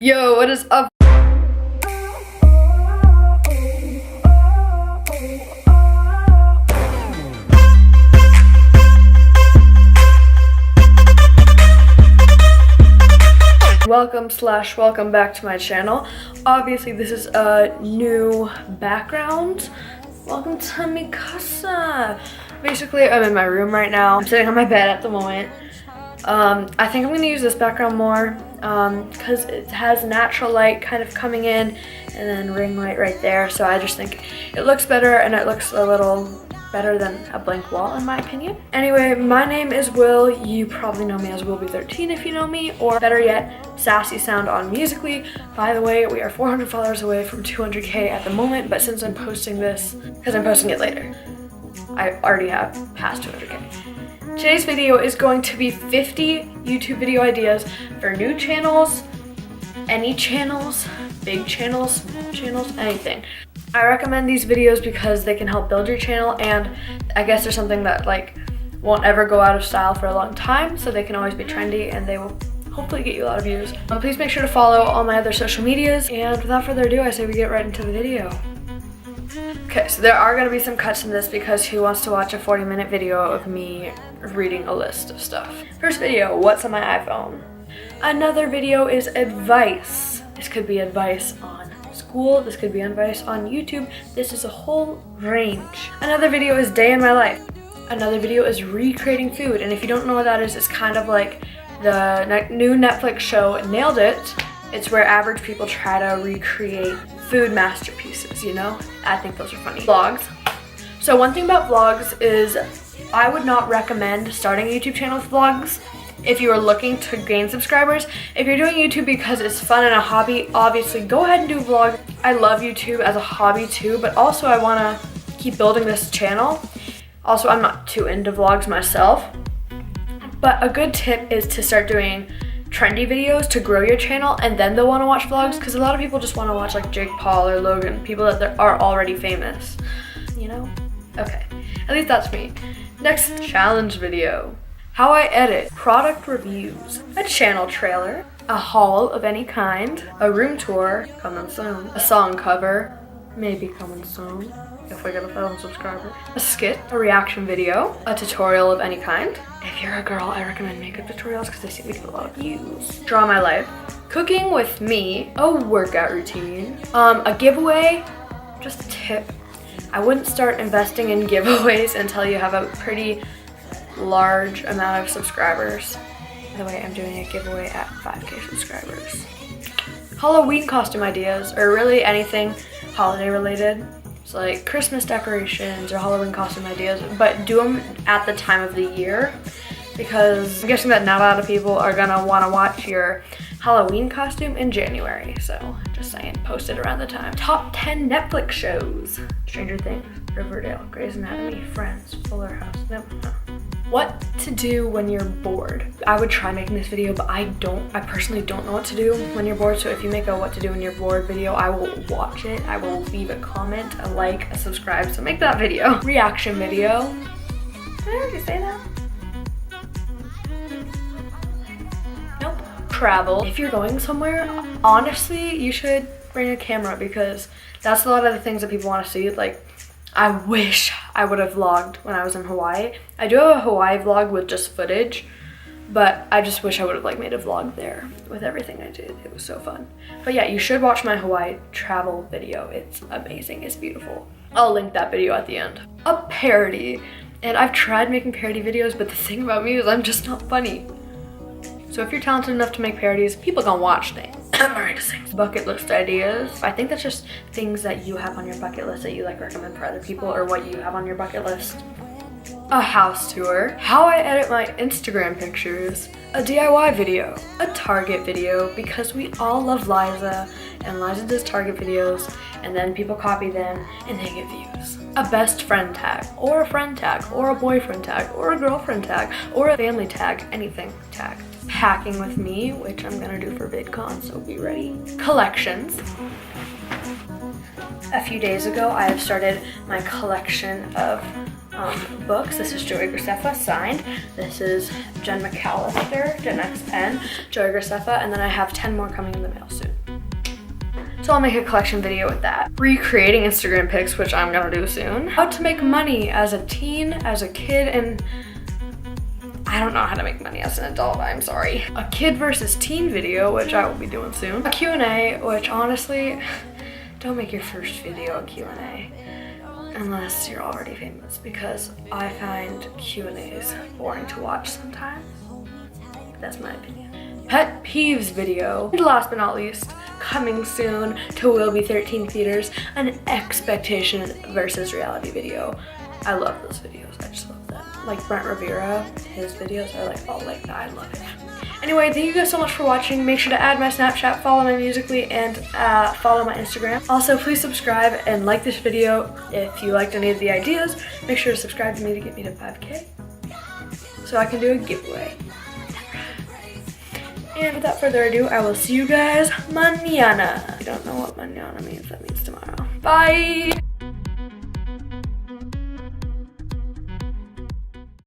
Yo, what is up? Welcome back to my channel. Obviously, this is a new background. Welcome to mi casa. Basically, I'm in my room right now. I'm sitting on my bed at the moment. I think I'm gonna use this background more because it has natural light kind of coming in and then ring light right there. So I just think it looks better and it looks a little better than a blank wall in my opinion. Anyway, my name is Will. You probably know me as Willby13 if you know me, or better yet, Sassy Sound on Musical.ly. By the way, we are 400 followers away from 200K at the moment, but since I'm posting this, because I'm posting it later, I already have passed 200K. Today's video is going to be 50 YouTube video ideas for new channels, any channels, big channels, small channels, anything. I recommend these videos because they can help build your channel, and I guess there's something that like won't ever go out of style for a long time, so they can always be trendy and they will hopefully get you a lot of views. Please make sure to follow all my other social medias, and without further ado, I say we get right into the video. Okay, so there are gonna be some cuts in this because who wants to watch a 40-minute video of me reading a list of stuff? First video, what's on my iPhone? Another video is advice. This could be advice on school, this could be advice on YouTube. This is a whole range. Another video is day in my life. Another video is recreating food, and if you don't know what that is, it's kind of like the new Netflix show Nailed It. It's where average people try to recreate food masterpieces, you know? I think those are funny. Vlogs. So one thing about vlogs is I would not recommend starting a YouTube channel with vlogs if you are looking to gain subscribers. If you're doing YouTube because it's fun and a hobby, obviously go ahead and do vlogs. I love YouTube as a hobby too, but also I want to keep building this channel. Also, I'm not too into vlogs myself, but a good tip is to start doing trendy videos to grow your channel, and then they'll want to watch vlogs, because a lot of people just want to watch like Jake Paul or Logan, people that are already famous, you know? Okay, at least that's me. Next, challenge video. How I edit, product reviews, a channel trailer, a haul of any kind, a room tour, coming soon, a song cover, maybe coming soon if we get 1,000 subscribers, a skit, a reaction video, a tutorial of any kind. If you're a girl, I recommend makeup tutorials because they seem to get a lot of views. Draw my life, cooking with me, a workout routine, a giveaway. Just a tip, I wouldn't start investing in giveaways until you have a pretty large amount of subscribers. By the way, I'm doing a giveaway at 5K subscribers. Halloween costume ideas, or really anything holiday related. So like Christmas decorations or Halloween costume ideas, but do them at the time of the year, because I'm guessing that not a lot of people are gonna wanna watch your Halloween costume in January. So just saying, post it around the time. Top 10 Netflix shows. Stranger Things, Riverdale, Grey's Anatomy, Friends, Fuller House. No. What to do when you're bored. I would try making this video, but I personally don't know what to do when you're bored. So if you make a what to do when you're bored video, I will watch it. I will leave a comment, a like, a subscribe. So make that video. Reaction video. Did I already say that? Nope. Travel. If you're going somewhere, honestly, you should bring a camera, because that's a lot of the things that people want to see. Like, I wish I would have vlogged when I was in Hawaii. I do have a Hawaii vlog with just footage, but I just wish I would have like made a vlog there with everything I did. It was so fun. But yeah, you should watch my Hawaii travel video. It's amazing, it's beautiful. I'll link that video at the end. A parody. And I've tried making parody videos, but the thing about me is I'm just not funny. So if you're talented enough to make parodies, people gonna watch things. I'm ready to sing. Bucket list ideas. I think that's just things that you have on your bucket list that you like recommend for other people, or what you have on your bucket list. A house tour. How I edit my Instagram pictures. A DIY video. A Target video, because we all love Liza, and Liza does Target videos, and then people copy them and they get views. A best friend tag, or a friend tag, or a boyfriend tag, or a girlfriend tag, or a family tag, anything tag. Packing with me, which I'm gonna do for VidCon, so be ready. Collections. A few days ago, I have started my collection of books. This is Joey Graceffa signed. This is Jen McAllister, Gen X Pen, Joey Graceffa, and then I have 10 more coming in the mail soon. So I'll make a collection video with that. Recreating Instagram pics, which I'm gonna do soon. How to make money as a teen, as a kid, and I don't know how to make money as an adult, I'm sorry. A kid versus teen video, which I will be doing soon. A Q&A, which honestly, don't make your first video a Q&A unless you're already famous, because I find Q&As boring to watch sometimes. That's my opinion. Pet peeves video. And last but not least, coming soon to Will Be 13 Theaters, an expectation versus reality video. I love those videos, I just love them. Like Brent Rivera, his videos are like all like that, I love it. Anyway, thank you guys so much for watching. Make sure to add my Snapchat, follow my Musical.ly, and follow my Instagram. Also, please subscribe and like this video if you liked any of the ideas. Make sure to subscribe to me to get me to 5K so I can do a giveaway. And without further ado, I will see you guys mañana. I don't know what mañana means. That means tomorrow. Bye!